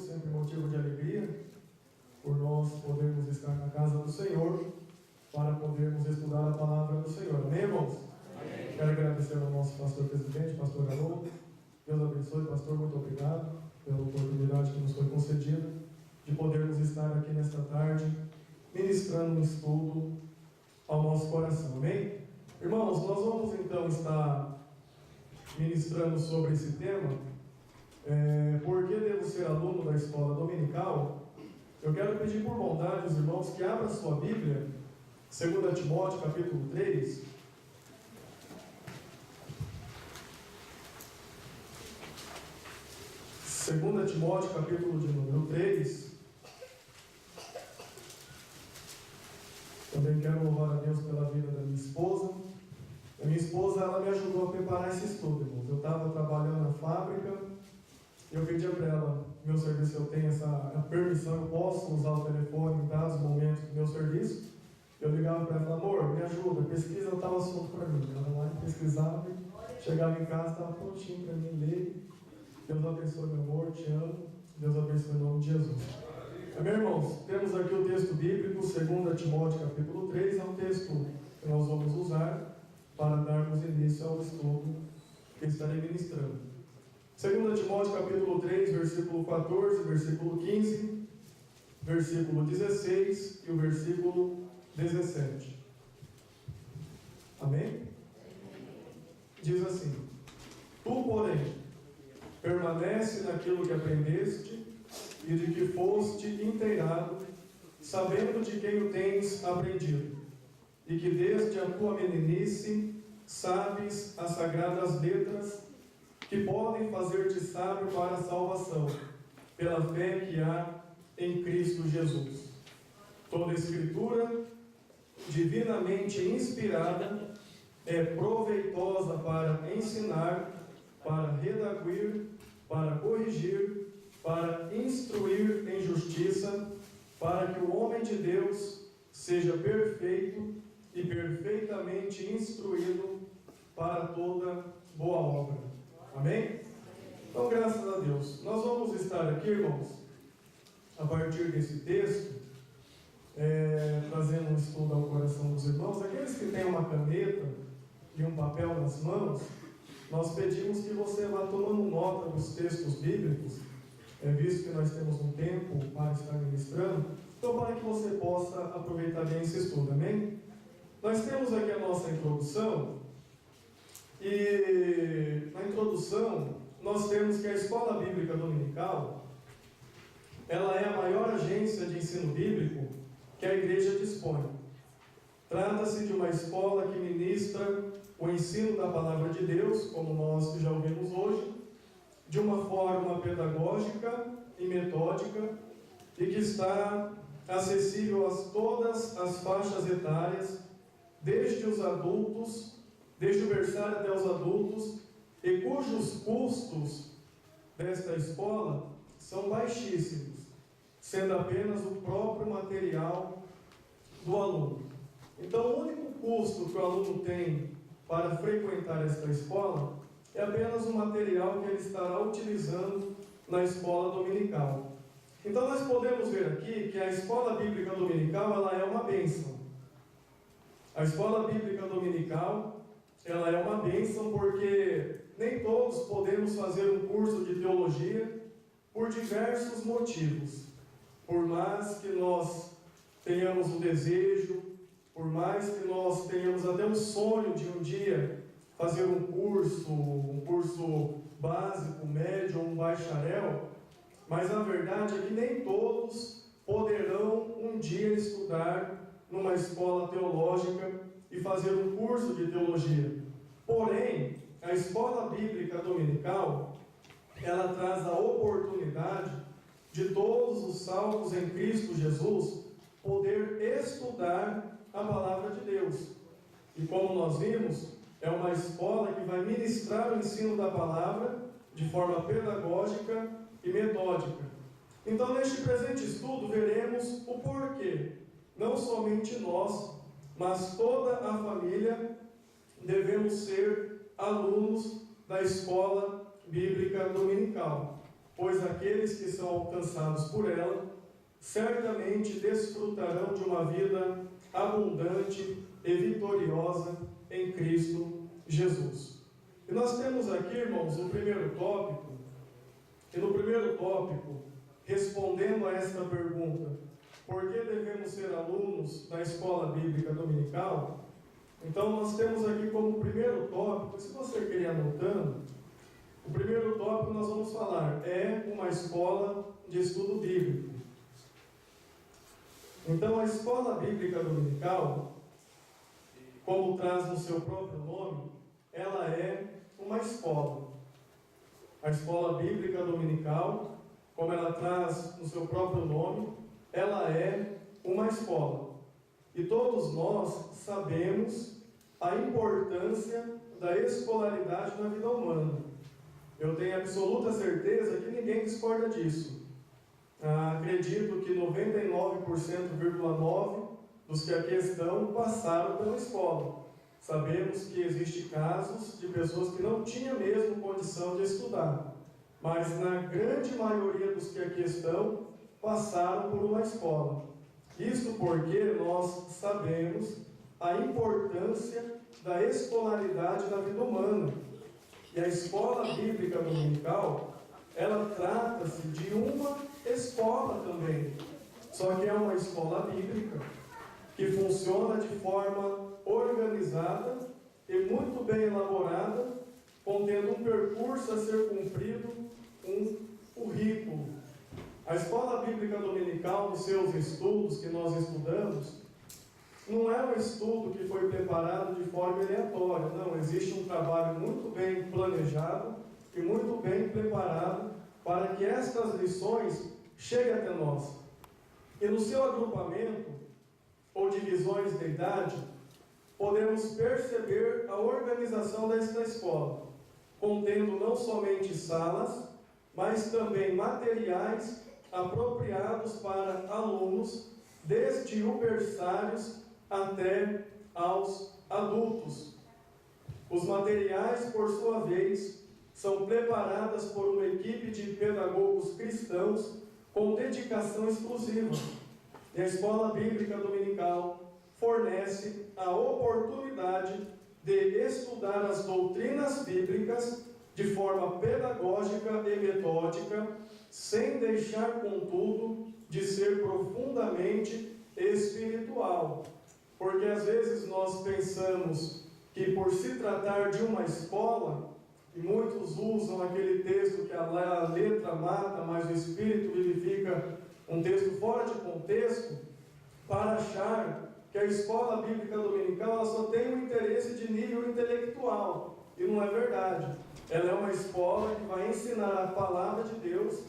sempre motivo de alegria, por nós podermos estar na casa do Senhor, para podermos estudar a palavra do Senhor. Amém, irmãos? Amém. Quero agradecer ao nosso pastor presidente, pastor Haroldo. Deus abençoe, pastor, muito obrigado pela oportunidade que nos foi concedida de podermos estar aqui nesta tarde, ministrando um estudo ao nosso coração. Amém? Irmãos, nós vamos então estar ministrando sobre esse tema, por que devo ser aluno da escola dominical. Eu quero pedir por bondade os irmãos que abram sua Bíblia, 2 Timóteo capítulo 3. Segunda Timóteo capítulo de número 3. Também quero louvar a Deus pela vida da minha esposa. A minha esposa, ela me ajudou a preparar esse estudo, irmãos. Eu estava trabalhando na fábrica e eu pedi para ela, meu serviço, eu tenho essa permissão, eu posso usar o telefone em dados momentos do meu serviço. Eu ligava para ela e falava, amor, me ajuda, pesquisa, eu estava solto para mim. Ela lá pesquisava, chegava em casa, estava prontinho para mim ler. Deus abençoe, meu amor, te amo. Deus abençoe em nome de Jesus. Amém, irmãos? Temos aqui o texto bíblico, 2 Timóteo capítulo 3, é um texto que nós vamos usar para darmos início ao estudo que estarei ministrando. 2 Timóteo capítulo 3, versículo 14, versículo 15, versículo 16 e o versículo 17. Amém? Diz assim: Tu, porém, permanece naquilo que aprendeste e de que foste inteirado, sabendo de quem o tens aprendido, e que desde a tua meninice sabes as sagradas letras que podem fazer-te sábio para a salvação, pela fé que há em Cristo Jesus. Toda a Escritura, divinamente inspirada, é proveitosa para ensinar, para redarguir, para corrigir, para instruir em justiça, para que o homem de Deus seja perfeito e perfeitamente instruído para toda boa obra. Amém? Então, graças a Deus. Nós vamos estar aqui, irmãos, a partir desse texto, trazendo um estudo ao coração dos irmãos. Aqueles que têm uma caneta e um papel nas mãos, nós pedimos que você vá tomando nota dos textos bíblicos, visto que nós temos um tempo para estar ministrando, então para que você possa aproveitar bem esse estudo, amém? Nós temos aqui a nossa introdução, e na introdução nós temos que a Escola Bíblica Dominical, ela é a maior agência de ensino bíblico que a igreja dispõe. Trata-se de uma escola que ministra o ensino da Palavra de Deus, como nós já ouvimos hoje, de uma forma pedagógica e metódica, e que está acessível a todas as faixas etárias, desde os adultos, desde o berçário até os adultos, e cujos custos desta escola são baixíssimos, sendo apenas o próprio material do aluno. Então, o único custo que o aluno tem para frequentar esta escola é apenas o material que ele estará utilizando na escola dominical. Então, nós podemos ver aqui que a escola bíblica dominical, ela é uma bênção. A escola bíblica dominical, ela é uma bênção porque nem todos podemos fazer um curso de teologia por diversos motivos. Por mais que nós tenhamos o desejo, por mais que nós tenhamos até um sonho de um dia fazer um curso básico, médio ou um bacharel, mas a verdade é que nem todos poderão um dia estudar numa escola teológica e fazer um curso de teologia. Porém, a escola bíblica dominical, ela traz a oportunidade de todos os salvos em Cristo Jesus poder estudar a palavra de Deus. E como nós vimos, é uma escola que vai ministrar o ensino da palavra de forma pedagógica e metódica. Então, neste presente estudo, veremos o porquê, não somente nós, mas toda a família, devemos ser alunos da escola bíblica dominical. pois aqueles que são alcançados por ela certamente desfrutarão de uma vida abundante e vitoriosa em Cristo Jesus. E nós temos aqui, irmãos, o primeiro tópico, e no primeiro tópico, respondendo a esta pergunta, por que devemos ser alunos da escola bíblica dominical? Então nós temos aqui como primeiro tópico, se você quer ir anotando, o primeiro tópico nós vamos falar, é uma escola de estudo bíblico. Então a escola bíblica dominical, como traz no seu próprio nome, ela é uma escola. A escola bíblica dominical, como ela traz no seu próprio nome, ela é uma escola. E todos nós sabemos a importância da escolaridade na vida humana. Eu tenho absoluta certeza que ninguém discorda disso. Acredito que 99,9% dos que aqui estão passaram pela escola. Sabemos que existem casos de pessoas que não tinham mesmo condição de estudar, mas na grande maioria dos que aqui estão, passaram por uma escola. Isso porque nós sabemos a importância da escolaridade na vida humana. E a escola bíblica dominical, ela trata-se de uma escola também. Só que é uma escola bíblica que funciona de forma organizada e muito bem elaborada, contendo um percurso a ser cumprido, um currículo. A escola bíblica dominical, nos seus estudos que nós estudamos, não é um estudo que foi preparado de forma aleatória, não. Existe um trabalho muito bem planejado e muito bem preparado para que estas lições cheguem até nós. E no seu agrupamento, ou divisões de idade, podemos perceber a organização desta escola, contendo não somente salas, mas também materiais apropriados para alunos, desde os berçários até aos adultos. Os materiais, por sua vez, são preparados por uma equipe de pedagogos cristãos com dedicação exclusiva. E a escola bíblica dominical fornece a oportunidade de estudar as doutrinas bíblicas de forma pedagógica e metódica, sem deixar, contudo, de ser profundamente espiritual. Porque às vezes nós pensamos que por se tratar de uma escola, e muitos usam aquele texto que a letra mata, mas o espírito vivifica, um texto fora de contexto, para achar que a escola bíblica dominical ela só tem um interesse de nível intelectual. E não é verdade. Ela é uma escola que vai ensinar a palavra de Deus,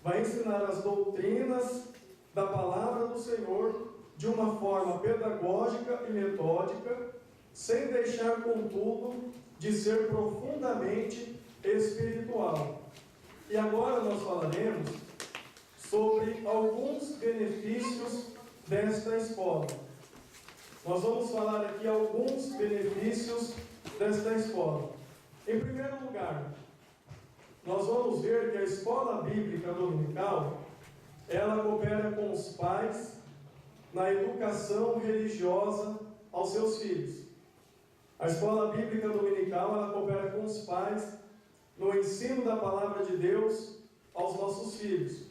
vai ensinar as doutrinas da palavra do Senhor de uma forma pedagógica e metódica, sem deixar, contudo, de ser profundamente espiritual. E agora nós falaremos sobre alguns benefícios desta escola. Nós vamos falar aqui alguns benefícios desta escola. Em primeiro lugar, nós vamos ver que a escola bíblica dominical, ela coopera com os pais na educação religiosa aos seus filhos. A escola bíblica dominical, ela coopera com os pais no ensino da palavra de Deus aos nossos filhos.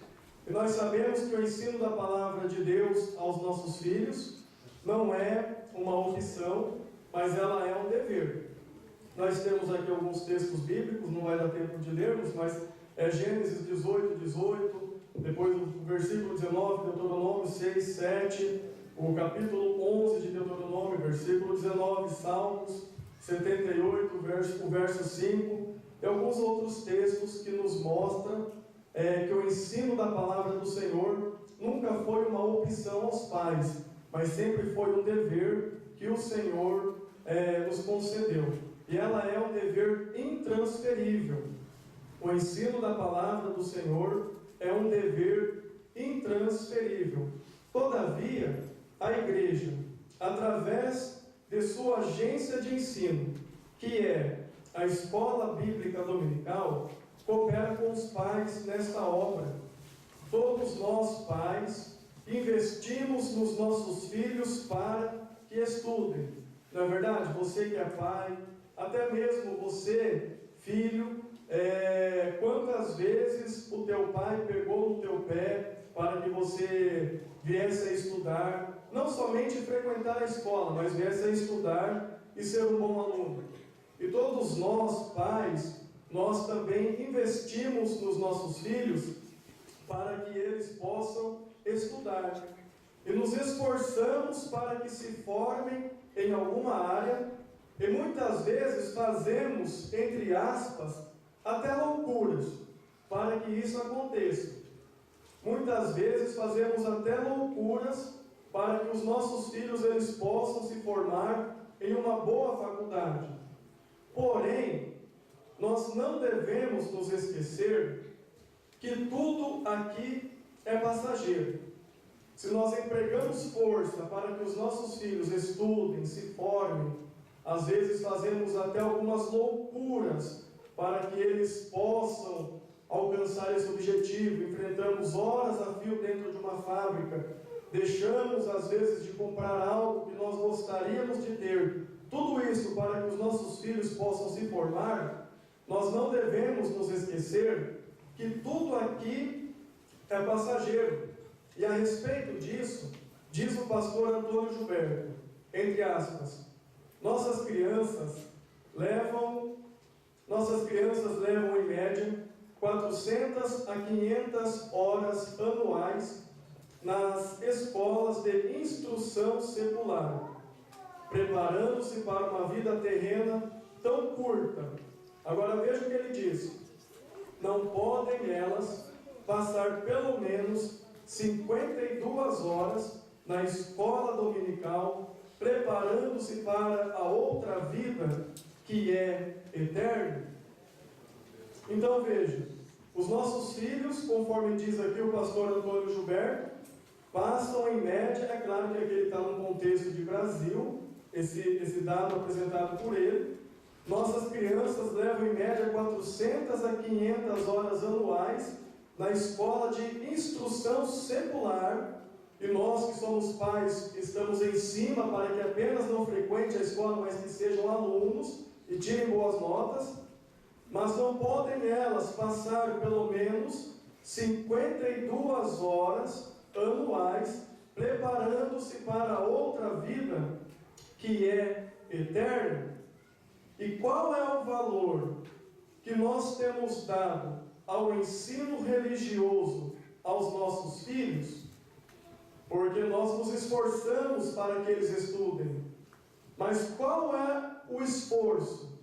E nós sabemos que o ensino da palavra de Deus aos nossos filhos não é uma opção, mas ela é um dever. Nós temos aqui alguns textos bíblicos, não vai dar tempo de lermos, mas é Gênesis 18, depois o versículo 19, Deuteronômio 6, 7, o capítulo 11 de Deuteronômio, versículo 19, Salmos 78, o verso 5, e alguns outros textos que nos mostram que o ensino da palavra do Senhor nunca foi uma opção aos pais, mas sempre foi um dever que o Senhor nos concedeu. E ela é um dever intransferível. O ensino da palavra do Senhor é um dever intransferível. Todavia, a igreja, através de sua agência de ensino, que é a escola bíblica dominical, coopera com os pais nesta obra. Todos nós, pais, investimos nos nossos filhos para que estudem. Não é verdade? Você que é pai, até mesmo você, filho, quantas vezes o teu pai pegou no teu pé para que você viesse a estudar, não somente frequentar a escola, mas viesse a estudar e ser um bom aluno. E todos nós, pais, nós também investimos nos nossos filhos para que eles possam estudar. E nos esforçamos para que se formem em alguma área, e muitas vezes fazemos, entre aspas, até loucuras para que isso aconteça. Muitas vezes fazemos até loucuras para que os nossos filhos eles possam se formar em uma boa faculdade. Porém, nós não devemos nos esquecer que tudo aqui é passageiro. Se nós empregamos força para que os nossos filhos estudem, se formem, às vezes fazemos até algumas loucuras para que eles possam alcançar esse objetivo. Enfrentamos horas a fio dentro de uma fábrica, deixamos às vezes de comprar algo que nós gostaríamos de ter. Tudo isso para que os nossos filhos possam se formar. Nós não devemos nos esquecer que tudo aqui é passageiro. E a respeito disso, diz o pastor Antônio Gilberto, entre aspas, nossas crianças levam em média 400 a 500 horas anuais nas escolas de instrução secular, preparando-se para uma vida terrena tão curta. Agora veja o que ele diz: não podem elas passar pelo menos 52 horas na escola dominical, preparando-se para a outra vida que é eterna? Então veja, os nossos filhos, conforme diz aqui o pastor Antônio Gilberto, passam em média, é claro que aqui ele está num contexto de Brasil, esse dado apresentado por ele, nossas crianças levam em média 400 a 500 horas anuais na escola de instrução secular, e nós que somos pais estamos em cima para que apenas não frequente a escola, mas que sejam alunos e tirem boas notas, mas não podem elas passar pelo menos 52 horas anuais preparando-se para outra vida que é eterna. E qual é o valor que nós temos dado ao ensino religioso aos nossos filhos? Porque nós nos esforçamos para que eles estudem. Mas qual é o esforço?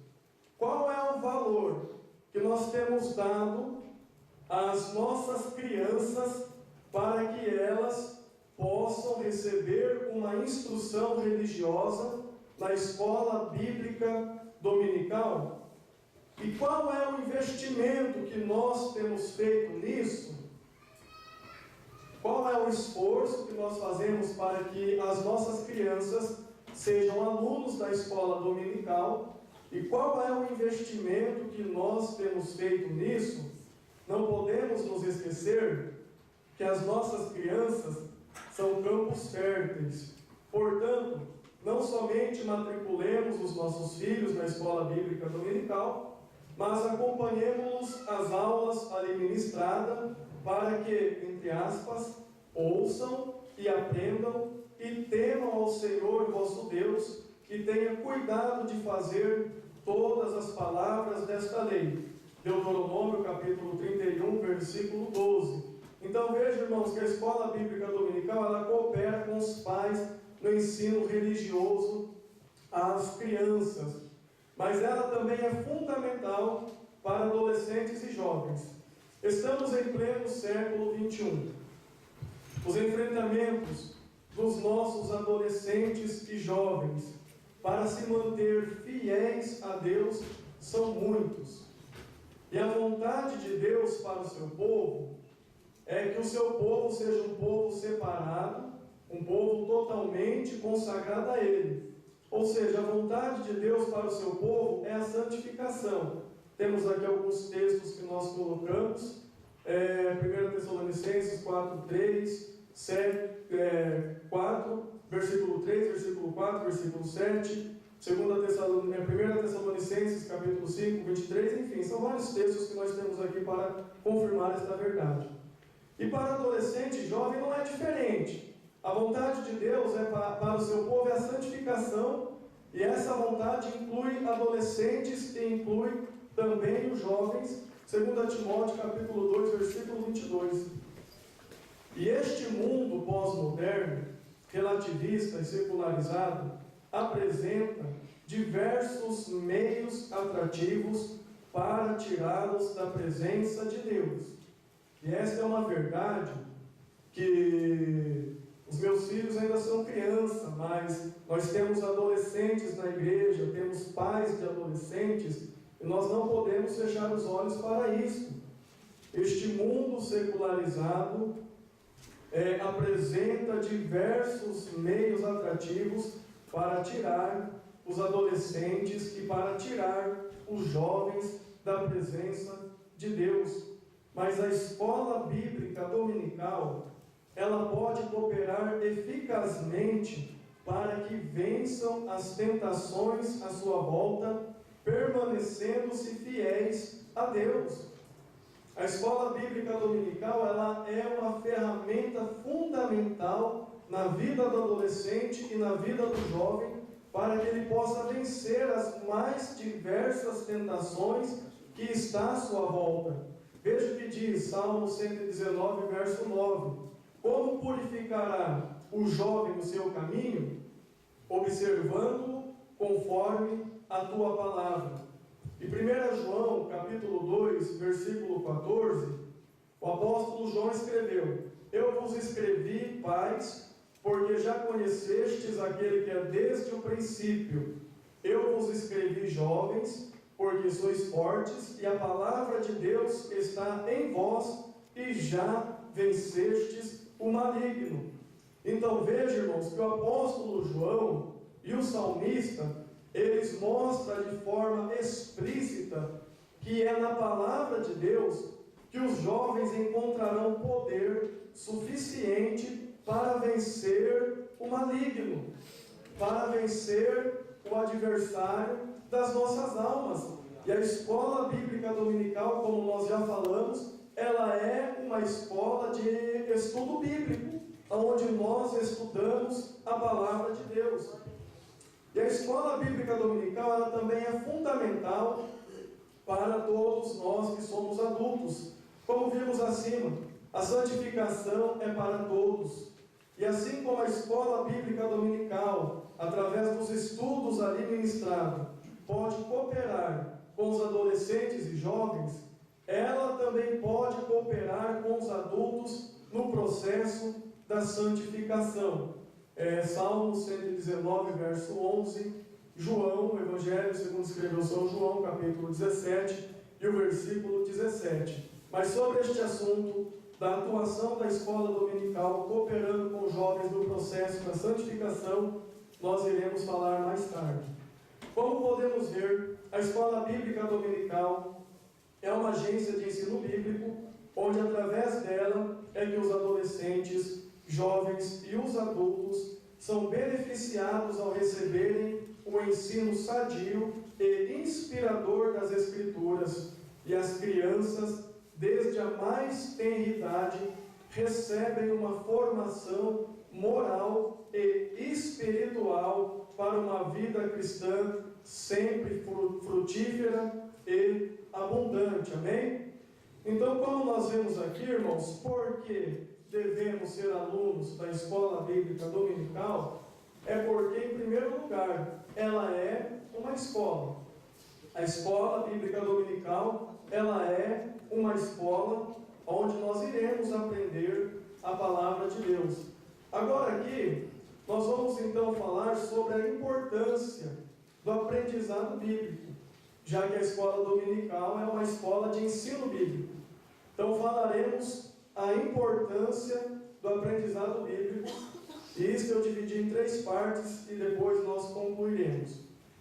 Qual é o valor que nós temos dado às nossas crianças para que elas possam receber uma instrução religiosa na escola bíblica dominical? E qual é o investimento que nós temos feito nisso? Qual é o esforço que nós fazemos para que as nossas crianças sejam alunos da escola dominical? E qual é o investimento que nós temos feito nisso? Não podemos nos esquecer que as nossas crianças são campos férteis. Portanto, não somente matriculemos os nossos filhos na escola bíblica dominical, mas acompanhemos as aulas ali ministradas para que, entre aspas, ouçam e aprendam e temam ao Senhor vosso Deus e tenham cuidado de fazer todas as palavras desta lei. Deuteronômio capítulo 31, versículo 12. Então veja, irmãos, que a escola bíblica dominical ela coopera com os pais no ensino religioso às crianças, mas ela também é fundamental para adolescentes e jovens. Estamos em pleno século XXI. Os enfrentamentos dos nossos adolescentes e jovens para se manter fiéis a Deus são muitos. E a vontade de Deus para o seu povo é que o seu povo seja um povo separado, um povo totalmente consagrado a Ele. Ou seja, a vontade de Deus para o seu povo é a santificação. temos aqui alguns textos que nós colocamos. 1 Tessalonicenses 4:3, 4, versículo 3, versículo 4, versículo 7, 1 Tessalonicenses capítulo 5, 23, enfim, são vários textos que nós temos aqui para confirmar esta verdade. E para adolescente e jovem não é diferente. A vontade de Deus para o seu povo é a santificação, e essa vontade inclui adolescentes e inclui também os jovens, 2 Timóteo capítulo 2, versículo 22. E este mundo pós-moderno, relativista e secularizado, apresenta diversos meios atrativos para tirá-los da presença de Deus. E esta é uma verdade que os meus filhos ainda são crianças, mas nós temos adolescentes na igreja, temos pais de adolescentes, e nós não podemos fechar os olhos para isso. Este mundo secularizado apresenta diversos meios atrativos para tirar os adolescentes e para tirar os jovens da presença de Deus. Mas a escola bíblica dominical, ela pode cooperar eficazmente para que vençam as tentações à sua volta, permanecendo-se fiéis a Deus. A escola bíblica dominical, ela é uma ferramenta fundamental na vida do adolescente e na vida do jovem, para que ele possa vencer as mais diversas tentações que está à sua volta. Veja o que diz Salmo 119, verso 9. Como purificará o jovem o seu caminho? Observando-o conforme a tua palavra. E 1 João, capítulo 2, versículo 14, o apóstolo João escreveu: Eu vos escrevi, pais, porque já conhecestes aquele que é desde o princípio. Eu vos escrevi, jovens, porque sois fortes, e a palavra de Deus está em vós, e já vencestes o maligno. Então veja, irmãos, que o apóstolo João e o salmista, eles mostram de forma explícita que é na palavra de Deus que os jovens encontrarão poder suficiente para vencer o maligno, para vencer o adversário das nossas almas. E a escola bíblica dominical, como nós já falamos, ela é uma escola de estudo bíblico, onde nós estudamos a palavra de Deus. E a escola bíblica dominical, ela também é fundamental para todos nós que somos adultos. Como vimos acima, a santificação é para todos. E assim como a escola bíblica dominical, através dos estudos ali ministrados, pode cooperar com os adolescentes e jovens, ela também pode cooperar com os adultos no processo da santificação. Salmo 119, verso 11, João, o Evangelho segundo escreveu São João, capítulo 17, e o versículo 17. Mas sobre este assunto da atuação da escola dominical, cooperando com os jovens no processo da santificação, nós iremos falar mais tarde. Como podemos ver, a escola bíblica dominical é uma agência de ensino bíblico, onde através dela é que os adolescentes, jovens e os adultos são beneficiados ao receberem o ensino sadio e inspirador das Escrituras, e as crianças, desde a mais tenra idade, recebem uma formação moral e espiritual para uma vida cristã sempre frutífera e abundante. Amém? Então, como nós vemos aqui, irmãos, por que devemos ser alunos da escola bíblica dominical? É porque, em primeiro lugar, ela é uma escola. A escola bíblica dominical, ela é uma escola onde nós iremos aprender a palavra de Deus. Agora aqui, nós vamos então falar sobre a importância do aprendizado bíblico, já que a escola dominical é uma escola de ensino bíblico. Então falaremos a importância do aprendizado bíblico, e isso eu dividi em 3 partes e depois nós concluiremos.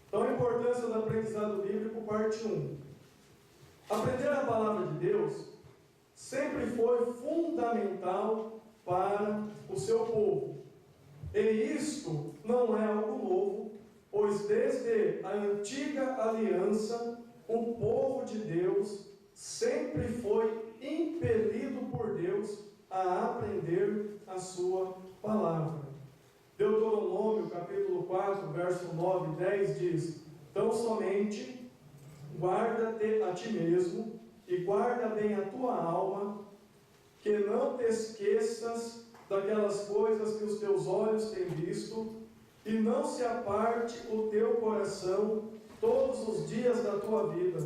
Então a importância do aprendizado bíblico, parte 1. Aprender a palavra de Deus sempre foi fundamental para o seu povo. E isto não é algo novo, pois desde a antiga aliança, o povo de Deus sempre foi impelido por Deus a aprender a sua palavra. Deuteronômio, capítulo 4, verso 9 e 10 diz: Tão somente guarda-te a ti mesmo e guarda bem a tua alma, que não te esqueças daquelas coisas que os teus olhos têm visto, e não se aparte o teu coração todos os dias da tua vida,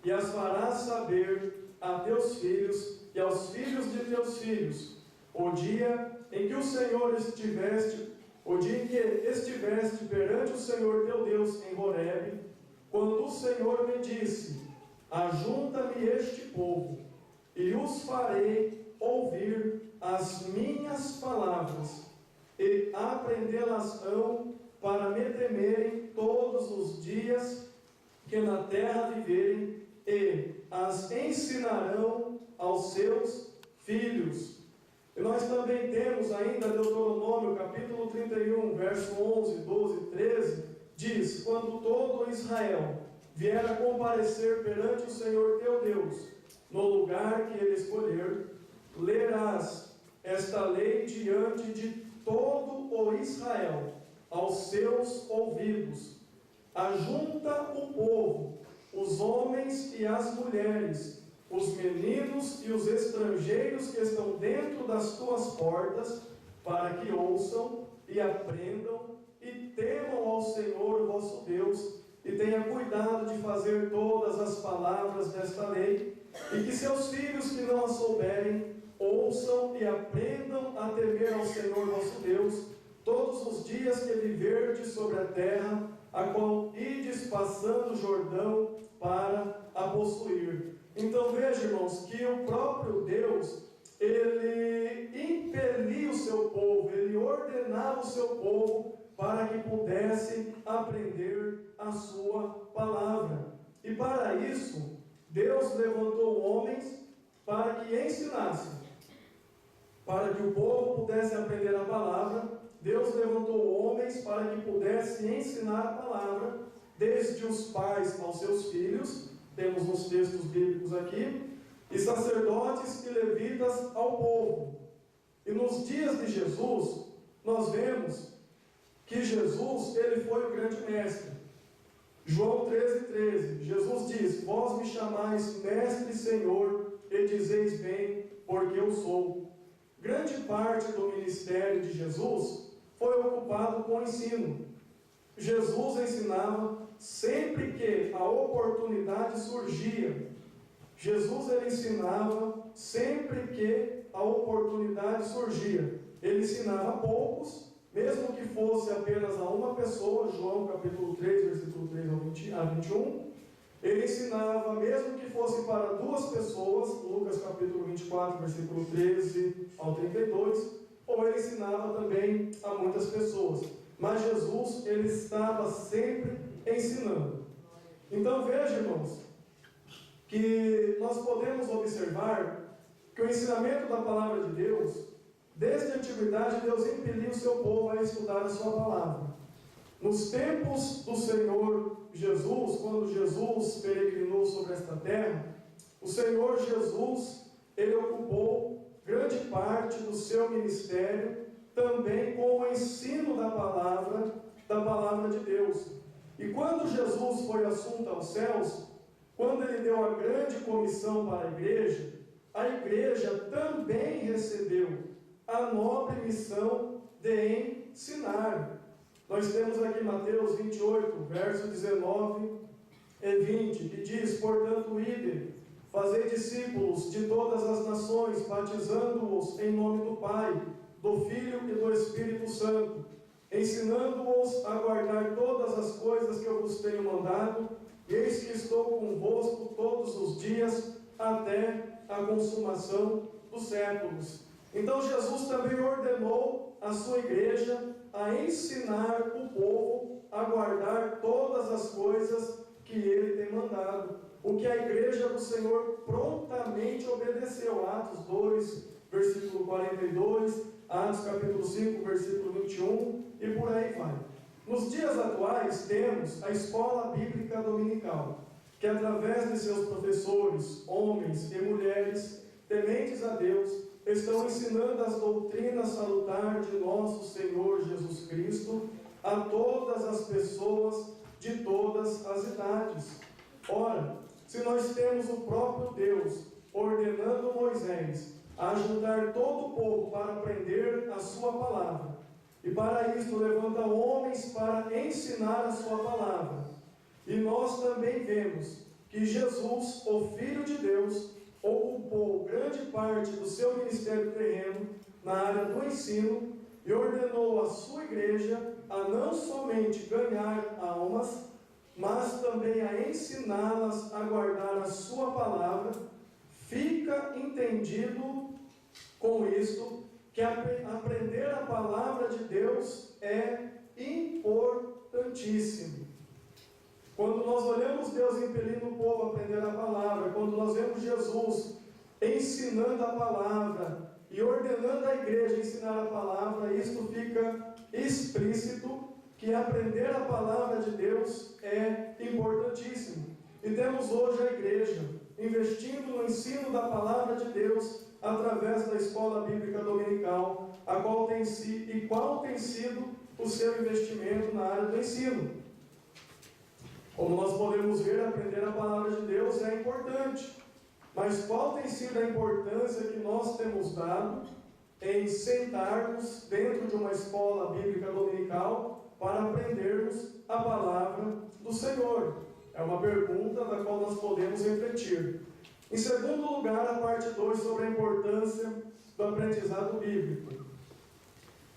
e as farás saber a teus filhos e aos filhos de teus filhos, o dia em que estiveste perante o Senhor teu Deus em Horebe, quando o Senhor me disse: Ajunta-me este povo, e os farei ouvir as minhas palavras, e aprendê-las-ão para me temerem todos os dias que na terra viverem, e as ensinarão aos seus filhos. E nós também temos ainda Deuteronômio, capítulo 31, verso 11, 12 e 13, diz: Quando todo Israel vier a comparecer perante o Senhor teu Deus, no lugar que ele escolher, lerás esta lei diante de todo o Israel, aos seus ouvidos. Ajunta o povo, os homens e as mulheres, os meninos e os estrangeiros que estão dentro das tuas portas, para que ouçam e aprendam e temam ao Senhor vosso Deus, e tenha cuidado de fazer todas as palavras desta lei, e que seus filhos que não a souberem, ouçam e aprendam a temer ao Senhor vosso Deus, todos os dias que viverdes sobre a terra, a qual ides passando o Jordão para a possuir. Então veja, irmãos, que o próprio Deus, ele impelia o seu povo, ele ordenava o seu povo para que pudesse aprender a sua palavra. E para isso, Deus levantou homens para que ensinassem. Para que o povo pudesse aprender a palavra, Deus levantou homens para que pudessem ensinar a palavra, desde os pais aos seus filhos, temos nos textos bíblicos aqui, e sacerdotes e levitas ao povo. E nos dias de Jesus, nós vemos que Jesus, ele foi o grande mestre. João 13:13, Jesus diz: Vós me chamais mestre e Senhor, e dizeis bem, porque eu sou. Grande parte do ministério de Jesus foi ocupado com o ensino. Jesus ensinava sempre que a oportunidade surgia. Jesus, ele ensinava sempre que a oportunidade surgia. Ele ensinava a poucos, mesmo que fosse apenas a uma pessoa, João capítulo 3, versículo 3 a 21. Ele ensinava, mesmo que fosse para duas pessoas, Lucas capítulo 24, versículo 13 ao 32, ou ele ensinava também a muitas pessoas. Mas Jesus, ele estava sempre ensinando. Então veja, irmãos, que nós podemos observar que o ensinamento da palavra de Deus, desde a antiguidade, Deus impeliu o seu povo a estudar a sua palavra. Nos tempos do Senhor Jesus, quando Jesus peregrinou sobre esta terra, o Senhor Jesus, ele ocupou grande parte do seu ministério também com o ensino da palavra de Deus. E quando Jesus foi assunto aos céus, quando ele deu a grande comissão para a igreja também recebeu a nobre missão de ensinar. Nós temos aqui Mateus 28, verso 19 e 20, que diz: Portanto, ide, fazei discípulos de todas as nações, batizando-os em nome do Pai, do Filho e do Espírito Santo, ensinando-os a guardar todas as coisas que eu vos tenho mandado, e eis que estou convosco todos os dias, até a consumação dos séculos. Então Jesus também ordenou a sua igreja a ensinar o povo a guardar todas as coisas que Ele tem mandado, o que a igreja do Senhor prontamente obedeceu. Atos 2, versículo 42, Atos capítulo 5, versículo 21, e por aí vai. Nos dias atuais, temos a escola bíblica dominical, que através de seus professores, homens e mulheres, tementes a Deus, estão ensinando as doutrinas salutares de nosso Senhor Jesus Cristo a todas as pessoas de todas as idades. Ora, se nós temos o próprio Deus ordenando Moisés a ajudar todo o povo para aprender a sua palavra, e para isto levanta homens para ensinar a sua palavra, e nós também vemos que Jesus, o Filho de Deus, ocupou grande parte do seu ministério terreno na área do ensino e ordenou a sua igreja a não somente ganhar almas, mas também a ensiná-las a guardar a sua palavra. Fica entendido com isto que aprender a palavra de Deus é importantíssimo. Quando nós olhamos Deus impelindo o povo a aprender a palavra, quando nós vemos Jesus ensinando a palavra e ordenando a igreja a ensinar a palavra, isto fica explícito que aprender a palavra de Deus é importantíssimo. E temos hoje a igreja investindo no ensino da palavra de Deus através da escola bíblica dominical, qual tem sido o seu investimento na área do ensino. Como nós podemos ver, aprender a palavra de Deus é importante. Mas qual tem sido a importância que nós temos dado em sentarmos dentro de uma escola bíblica dominical para aprendermos a palavra do Senhor? É uma pergunta da qual nós podemos refletir. Em segundo lugar, a parte 2 sobre a importância do aprendizado bíblico.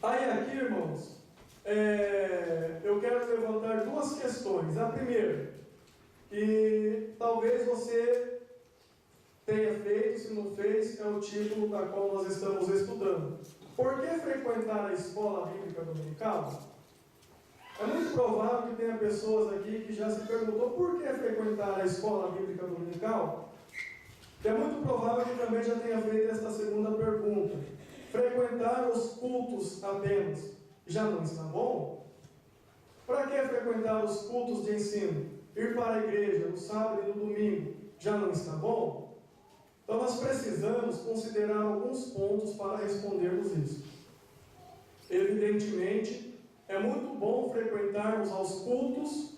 Aí aqui, irmãos, eu quero levantar duas questões. A primeira, que talvez você tenha feito, se não fez, é o título da qual nós estamos estudando. Por que frequentar a escola bíblica dominical? É muito provável que tenha pessoas aqui que já se perguntou por que frequentar a escola bíblica dominical. E é muito provável que também já tenha feito esta segunda pergunta. Frequentar os cultos apenas já não está bom? Para que frequentar os cultos de ensino? Ir para a igreja no sábado e no domingo já não está bom? Então nós precisamos considerar alguns pontos para respondermos isso. Evidentemente, é muito bom frequentarmos aos cultos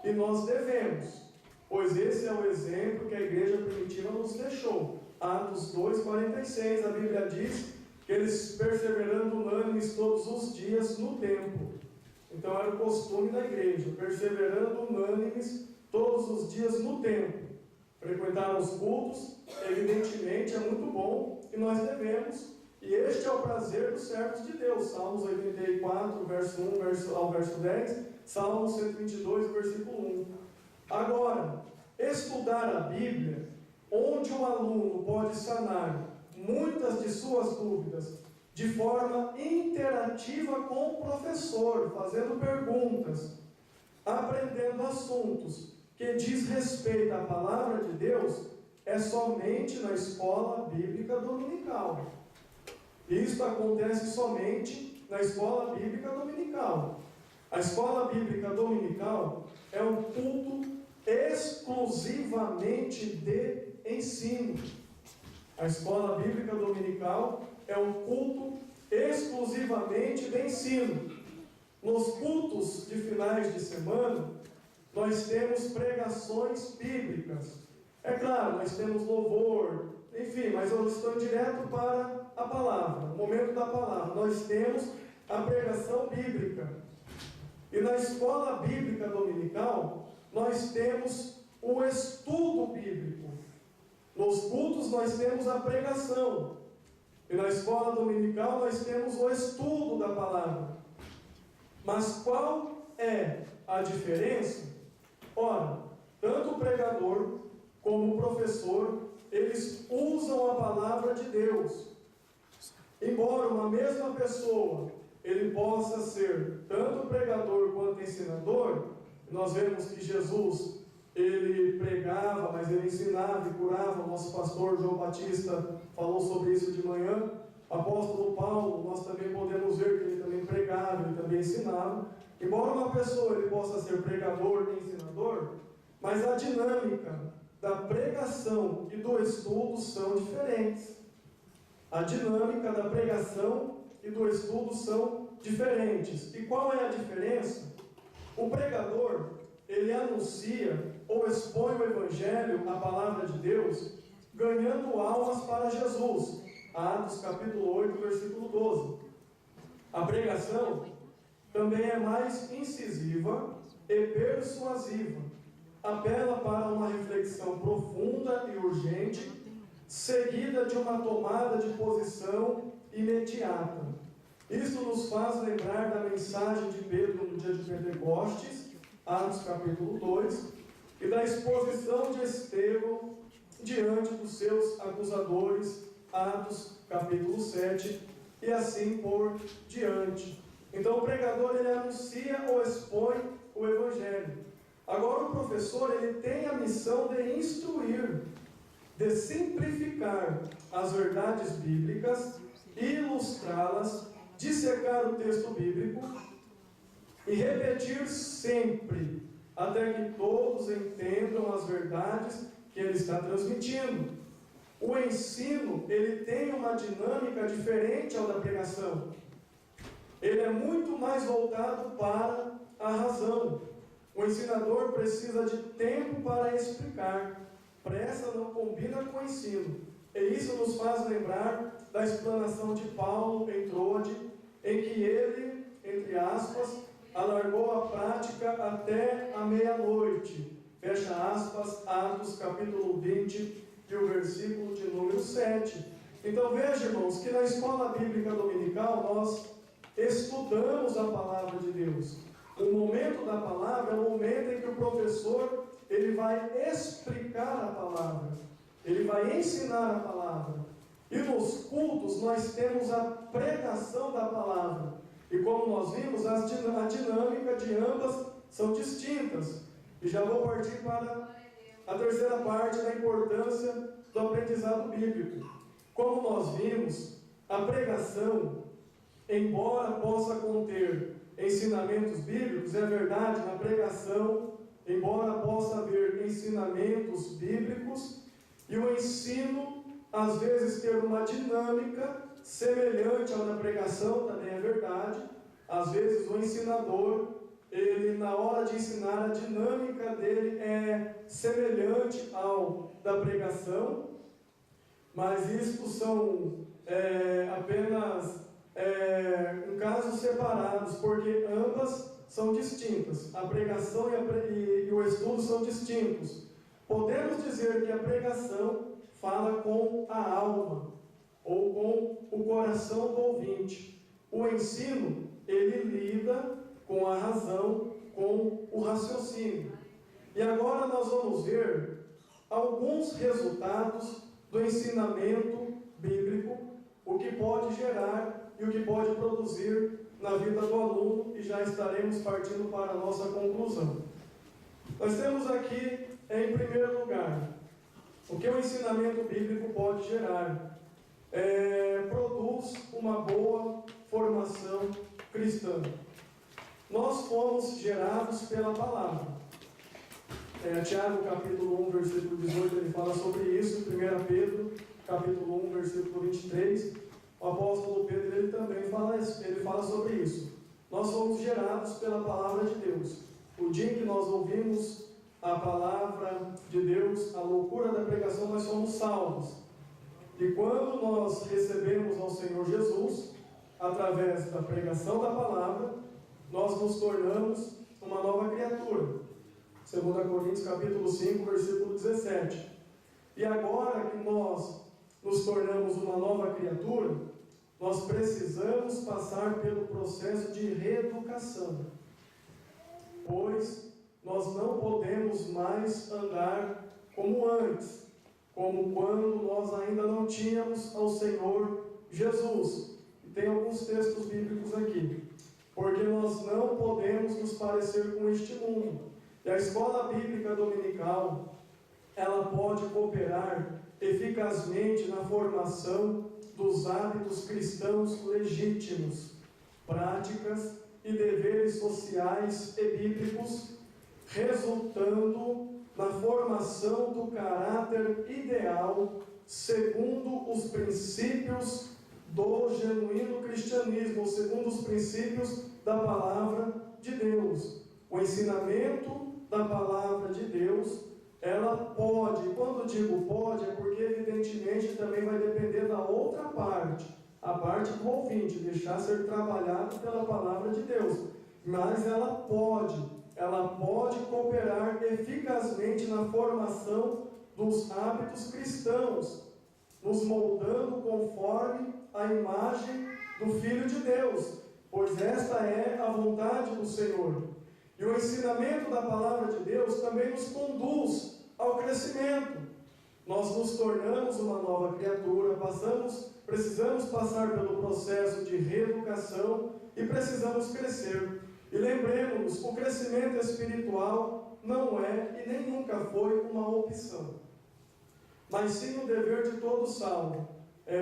e nós devemos, pois esse é o exemplo que a igreja primitiva nos deixou. Atos 2,46, a Bíblia diz que eles perseverando unânimes todos os dias no templo. Então era o costume da igreja, perseverando unânimes todos os dias no templo. Frequentar os cultos, evidentemente, é muito bom e nós devemos, e este é o prazer dos servos de Deus. Salmos 84, verso 1 ao verso 10, Salmos 122, versículo 1. Agora, estudar a Bíblia, onde o aluno pode sanar muitas de suas dúvidas de forma interativa com o professor, fazendo perguntas, aprendendo assuntos que diz respeito à palavra de Deus, é somente na escola bíblica dominical. Isso acontece somente na escola bíblica dominical. A escola bíblica dominical é um culto exclusivamente de ensino. A escola bíblica dominical é um culto exclusivamente de ensino. Nos cultos de finais de semana, nós temos pregações bíblicas. É claro, nós temos louvor, enfim, mas eu estou direto para a palavra, o momento da palavra. Nós temos a pregação bíblica. E na escola bíblica dominical, nós temos o estudo bíblico. Nos cultos nós temos a pregação. E na escola dominical nós temos o estudo da palavra. Mas qual é a diferença? Ora, tanto o pregador como o professor, eles usam a palavra de Deus. Embora uma mesma pessoa, ele possa ser tanto pregador quanto ensinador, nós vemos que Jesus ele pregava, mas ele ensinava e curava. O nosso pastor João Batista falou sobre isso de manhã. O apóstolo Paulo, nós também podemos ver que ele também pregava, ele também ensinava. Embora uma pessoa ele possa ser pregador e ensinador, mas a dinâmica da pregação e do estudo são diferentes. A dinâmica da pregação e do estudo são diferentes. E qual é a diferença? O pregador, ele anuncia ou expõe o Evangelho, a palavra de Deus, ganhando almas para Jesus. Atos capítulo 8, versículo 12. A pregação também é mais incisiva e persuasiva. Apela para uma reflexão profunda e urgente, seguida de uma tomada de posição imediata. Isso nos faz lembrar da mensagem de Pedro no dia de Pentecostes, Atos capítulo 2, e da exposição de Estevão diante dos seus acusadores, Atos capítulo 7, e assim por diante. Então o pregador ele anuncia ou expõe o Evangelho. Agora o professor ele tem a missão de instruir, de simplificar as verdades bíblicas, ilustrá-las, dissecar o texto bíblico e repetir sempre, até que todos entendam as verdades que ele está transmitindo. O ensino, ele tem uma dinâmica diferente ao da pregação. Ele é muito mais voltado para a razão. O ensinador precisa de tempo para explicar. Pressa não combina com o ensino. E isso nos faz lembrar da explanação de Paulo em Trode, em que ele, entre aspas, alargou a prática até a meia-noite. Fecha aspas, Atos capítulo 20 e o versículo de número 7. Então veja, irmãos, que na escola bíblica dominical nós estudamos a palavra de Deus. O momento da palavra é o momento em que o professor ele vai explicar a palavra, ele vai ensinar a palavra. E nos cultos nós temos a pregação da palavra. E como nós vimos, a dinâmica de ambas são distintas. E já vou partir para a terceira parte da importância do aprendizado bíblico. Como nós vimos, a pregação, embora possa conter ensinamentos bíblicos, é verdade, na pregação, embora possa haver ensinamentos bíblicos, e o ensino, às vezes, ter uma dinâmica semelhante ao da pregação, também é verdade. Às vezes, o ensinador, ele, na hora de ensinar, a dinâmica dele é semelhante ao da pregação, mas isto são apenas em casos separados, porque ambas são distintas. A pregação e o estudo são distintos. Podemos dizer que a pregação fala com a alma, ou com o coração do ouvinte. O ensino, ele lida com a razão, com o raciocínio. E agora nós vamos ver alguns resultados do ensinamento bíblico, o que pode gerar e o que pode produzir na vida do aluno, e já estaremos partindo para a nossa conclusão. Nós temos aqui, em primeiro lugar, o que o ensinamento bíblico pode gerar. Produz uma boa formação cristã. Nós fomos gerados pela palavra. Tiago capítulo 1, versículo 18, ele fala sobre isso. 1 Pedro capítulo 1, versículo 23, o apóstolo Pedro ele também fala sobre isso. Nós fomos gerados pela palavra de Deus. O dia em que nós ouvimos a palavra de Deus, a loucura da pregação, nós somos salvos. E quando nós recebemos ao Senhor Jesus, através da pregação da palavra, nós nos tornamos uma nova criatura. 2 Coríntios capítulo 5, versículo 17. E agora que nós nos tornamos uma nova criatura, nós precisamos passar pelo processo de reeducação. Pois nós não podemos mais andar como antes, como quando nós ainda não tínhamos ao Senhor Jesus. E tem alguns textos bíblicos aqui. Porque nós não podemos nos parecer com este mundo, E a escola bíblica dominical, ela pode cooperar eficazmente na formação dos hábitos cristãos legítimos, práticas e deveres sociais e bíblicos, resultando na formação do caráter ideal segundo os princípios do genuíno cristianismo, ou segundo os princípios da palavra de Deus. O ensinamento da palavra de Deus, ela pode, quando digo pode, é porque evidentemente também vai depender da outra parte, a parte do ouvinte, deixar ser trabalhado pela palavra de Deus. Mas ela pode cooperar eficazmente na formação dos hábitos cristãos, nos moldando conforme a imagem do Filho de Deus, pois esta é a vontade do Senhor. E o ensinamento da palavra de Deus também nos conduz ao crescimento. Nós nos tornamos uma nova criatura, precisamos passar pelo processo de reeducação e precisamos crescer. E lembremos-nos, o crescimento espiritual não é e nem nunca foi uma opção, mas sim o dever de todo salvo.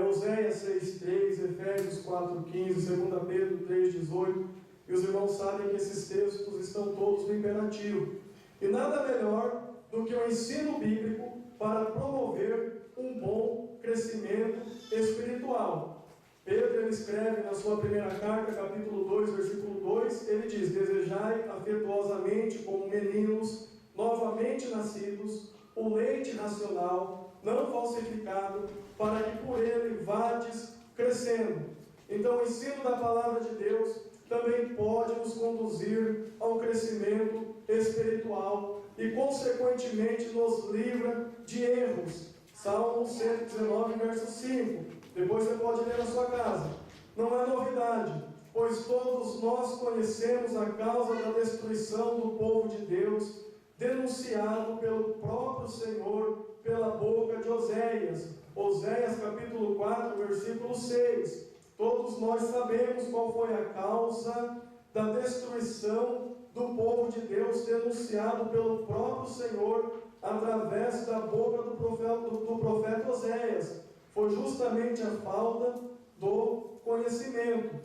Oséias 6,3, Efésios 4,15, 2 Pedro 3,18, e os irmãos sabem que esses textos estão todos no imperativo. E nada melhor do que o ensino bíblico para promover um bom crescimento espiritual. Pedro, ele escreve na sua primeira carta, capítulo 2, versículo 2, ele diz: desejai afetuosamente como meninos, novamente nascidos, o leite racional, não falsificado, para que por ele vades crescendo. Então o ensino da palavra de Deus também pode nos conduzir ao crescimento espiritual e consequentemente nos livra de erros. Salmo 119, verso 5. Depois você pode ler na sua casa. Não é novidade, pois todos nós conhecemos a causa da destruição do povo de Deus, denunciado pelo próprio Senhor, pela boca de Oséias. Oséias capítulo 4, versículo 6. Todos nós sabemos qual foi a causa da destruição do povo de Deus, denunciado pelo próprio Senhor, através da boca do profeta Oséias. Foi justamente a falta do conhecimento.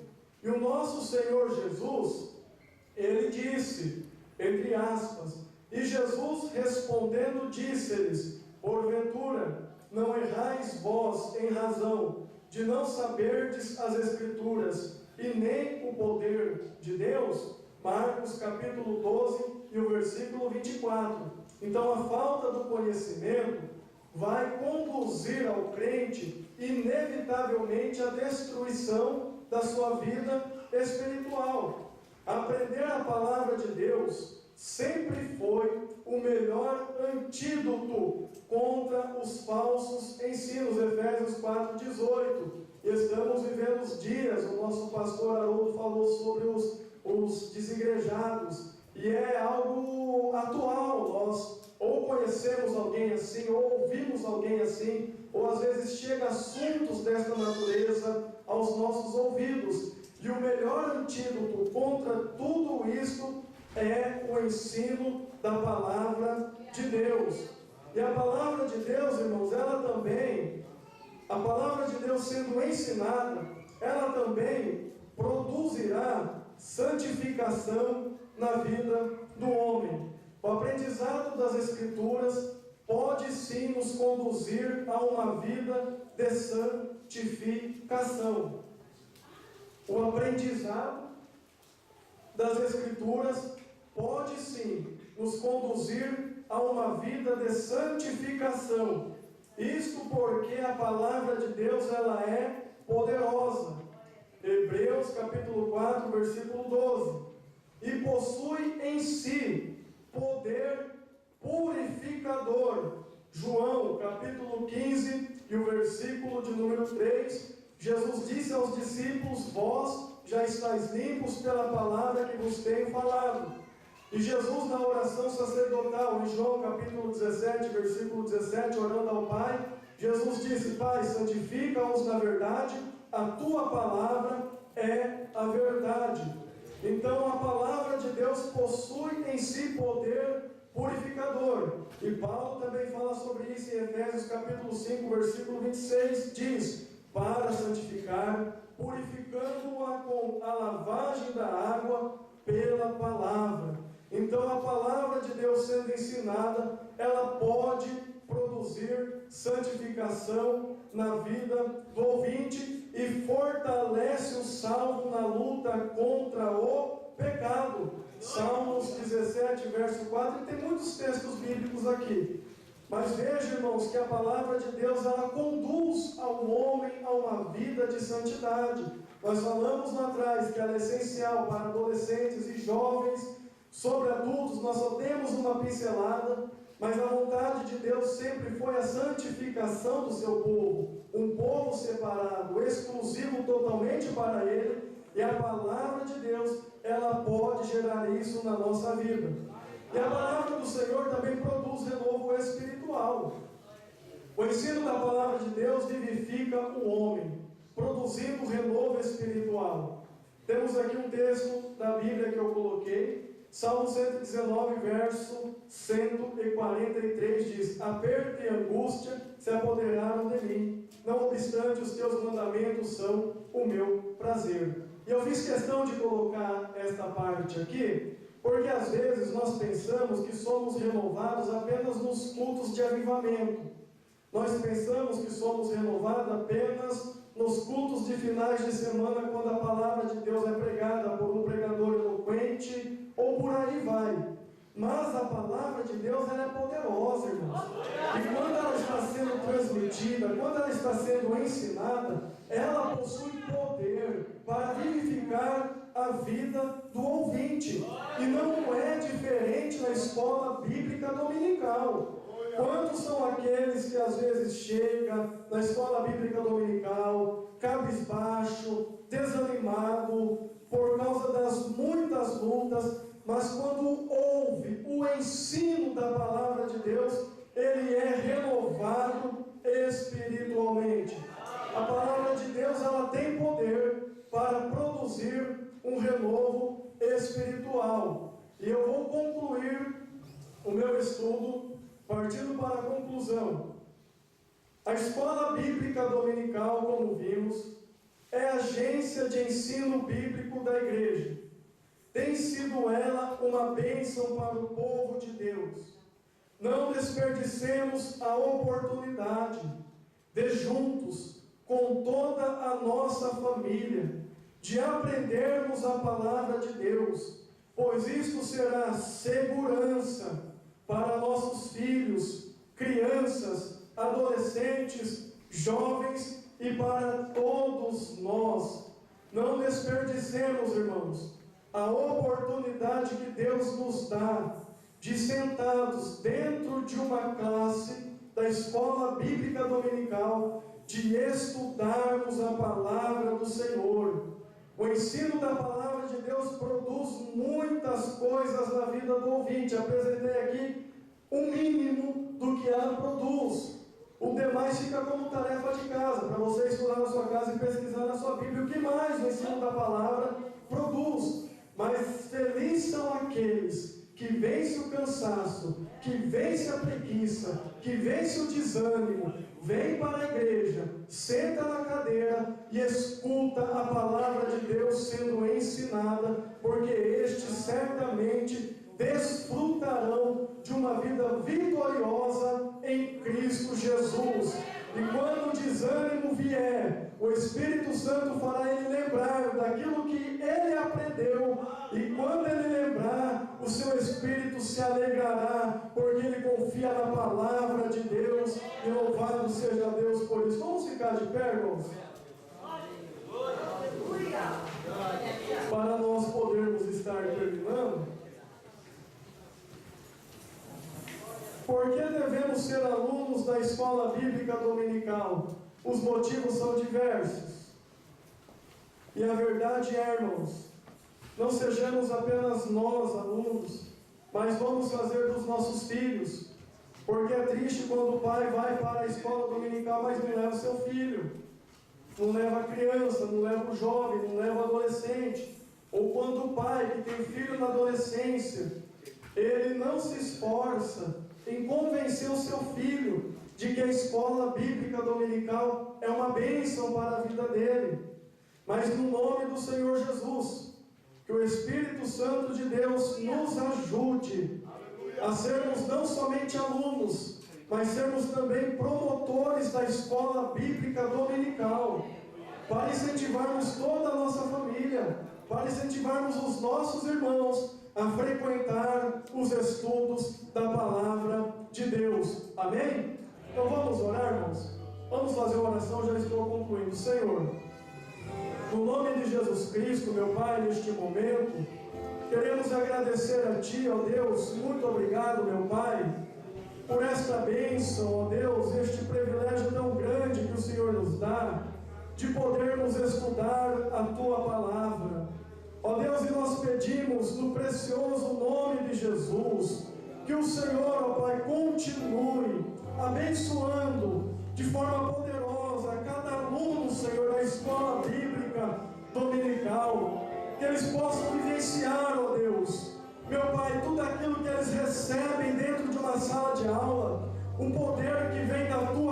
E o nosso Senhor Jesus, ele disse, entre aspas, e Jesus respondendo disse-lhes: porventura não errais vós em razão de não saberdes as Escrituras e nem o poder de Deus? Marcos capítulo 12 e o versículo 24. Então a falta do conhecimento vai conduzir ao crente inevitavelmente à destruição da sua vida espiritual. Aprender a palavra de Deus sempre foi o melhor antídoto contra os falsos ensinos. Efésios 4,18. Estamos vivendo os dias, o nosso pastor Haroldo falou sobre os desigrejados, e é algo atual. Nós ou conhecemos alguém assim, ou ouvimos alguém assim, ou às vezes chega assuntos desta natureza aos nossos ouvidos. E o melhor antídoto contra tudo isso é o ensino da palavra de Deus. E a palavra de Deus, irmãos, a palavra de Deus sendo ensinada, ela também produzirá santificação na vida do homem. O aprendizado das Escrituras pode sim nos conduzir a uma vida de santificação. O aprendizado das Escrituras pode sim nos conduzir a uma vida de santificação. Isto porque a palavra de Deus, ela é poderosa. Hebreus capítulo 4, versículo 12. E possui em si poder purificador. João capítulo 15 e o versículo de número 3. Jesus disse aos discípulos: vós já estáis limpos pela palavra que vos tenho falado. E Jesus, na oração sacerdotal, em João capítulo 17, versículo 17, orando ao Pai, Jesus disse: Pai, santifica-os na verdade, a tua palavra é a verdade. Então a palavra de Deus possui em si poder purificador. E Paulo também fala sobre isso em Efésios capítulo 5, versículo 26, diz: para santificar, purificando-a com a lavagem da água pela palavra. Então a palavra de Deus sendo ensinada, ela pode produzir santificação na vida do ouvinte e fortalece o salvo na luta contra o pecado. Salmos 17, verso 4, e tem muitos textos bíblicos aqui. Mas veja, irmãos, que a palavra de Deus, ela conduz ao homem a uma vida de santidade. Nós falamos lá atrás que ela é essencial para adolescentes e jovens. Sobre adultos nós só temos uma pincelada, mas a vontade de Deus sempre foi a santificação do seu povo, um povo separado, exclusivo totalmente para Ele, e a palavra de Deus, ela pode gerar isso na nossa vida. E a palavra do Senhor também produz renovo espiritual. O ensino da palavra de Deus vivifica o homem, produzindo renovo espiritual. Temos aqui um texto da Bíblia que eu coloquei, Salmo 119, verso 143 diz: aperto e angústia se apoderaram de mim, não obstante os teus mandamentos são o meu prazer. E eu fiz questão de colocar esta parte aqui, porque às vezes nós pensamos que somos renovados apenas nos cultos de avivamento. Nós pensamos que somos renovados apenas nos cultos de finais de semana, quando a palavra de Deus é pregada por um pregador eloquente, ou por aí vai. Mas a palavra de Deus, ela é poderosa, irmãos. E quando ela está sendo transmitida, quando ela está sendo ensinada, ela possui poder para vivificar a vida do ouvinte. E não é diferente na escola bíblica dominical. Quantos são aqueles que às vezes chegam na escola bíblica dominical, cabisbaixo, desanimado, por causa das muitas lutas, mas quando ouve o ensino da palavra de Deus, ele é renovado espiritualmente. A palavra de Deus, ela tem poder para produzir um renovo espiritual. E eu vou concluir o meu estudo partindo para a conclusão. A escola bíblica dominical, como vimos, é a agência de ensino bíblico da igreja. Tem sido ela uma bênção para o povo de Deus. Não desperdicemos a oportunidade de juntos, com toda a nossa família, de aprendermos a palavra de Deus, pois isto será segurança para nossos filhos, crianças, adolescentes, jovens e para todos nós. Não desperdicemos, irmãos, a oportunidade que Deus nos dá de, sentados dentro de uma classe da escola bíblica dominical, de estudarmos a palavra do Senhor. O ensino da palavra de Deus produz muitas coisas na vida do ouvinte. Apresentei aqui um mínimo do que ela produz. O demais fica como tarefa de casa, para você estudar na sua casa e pesquisar na sua Bíblia o que mais o ensino da palavra produz. Mas felizes são aqueles que vence o cansaço, que vence a preguiça, que vence o desânimo, vem para a igreja, senta na cadeira e escuta a palavra de Deus sendo ensinada, porque estes certamente desfrutarão de uma vida vitoriosa em Cristo Jesus. E quando o desânimo vier, o Espírito Santo fará ele lembrar daquilo que ele aprendeu, e quando ele lembrar, o seu espírito se alegrará, porque ele confia na palavra de Deus, e louvado seja Deus por isso. Vamos ficar de pé, irmãos? Para nós podermos estar terminando. Por que devemos ser alunos da escola bíblica dominical? Os motivos são diversos. E a verdade é, irmãos, não sejamos apenas nós alunos, mas vamos fazer dos nossos filhos. Porque é triste quando o pai vai para a escola dominical, mas não leva o seu filho, não leva a criança, não leva o jovem, não leva o adolescente. ou quando o pai que tem filho na adolescência, ele não se esforça em convencer o seu filho de que a escola bíblica dominical é uma bênção para a vida dele, mas no nome do Senhor Jesus, que o Espírito Santo de Deus nos ajude a sermos não somente alunos, mas sermos também promotores da escola bíblica dominical, para incentivarmos toda a nossa família, para incentivarmos os nossos irmãos a frequentar os estudos da Palavra de Deus. Amém? Então vamos orar, irmãos? Vamos fazer uma oração, já estou concluindo. Senhor, no nome de Jesus Cristo, meu Pai, neste momento, queremos agradecer a Ti, ó Deus, muito obrigado, meu Pai, por esta bênção, ó Deus, este privilégio tão grande que o Senhor nos dá, de podermos estudar a Tua Palavra. Ó Deus, e nós pedimos no precioso nome de Jesus, que o Senhor, ó Pai, continue abençoando de forma poderosa a cada aluno, Senhor, da escola bíblica dominical, que eles possam vivenciar, ó Deus, meu Pai, tudo aquilo que eles recebem dentro de uma sala de aula, um poder que vem da Tua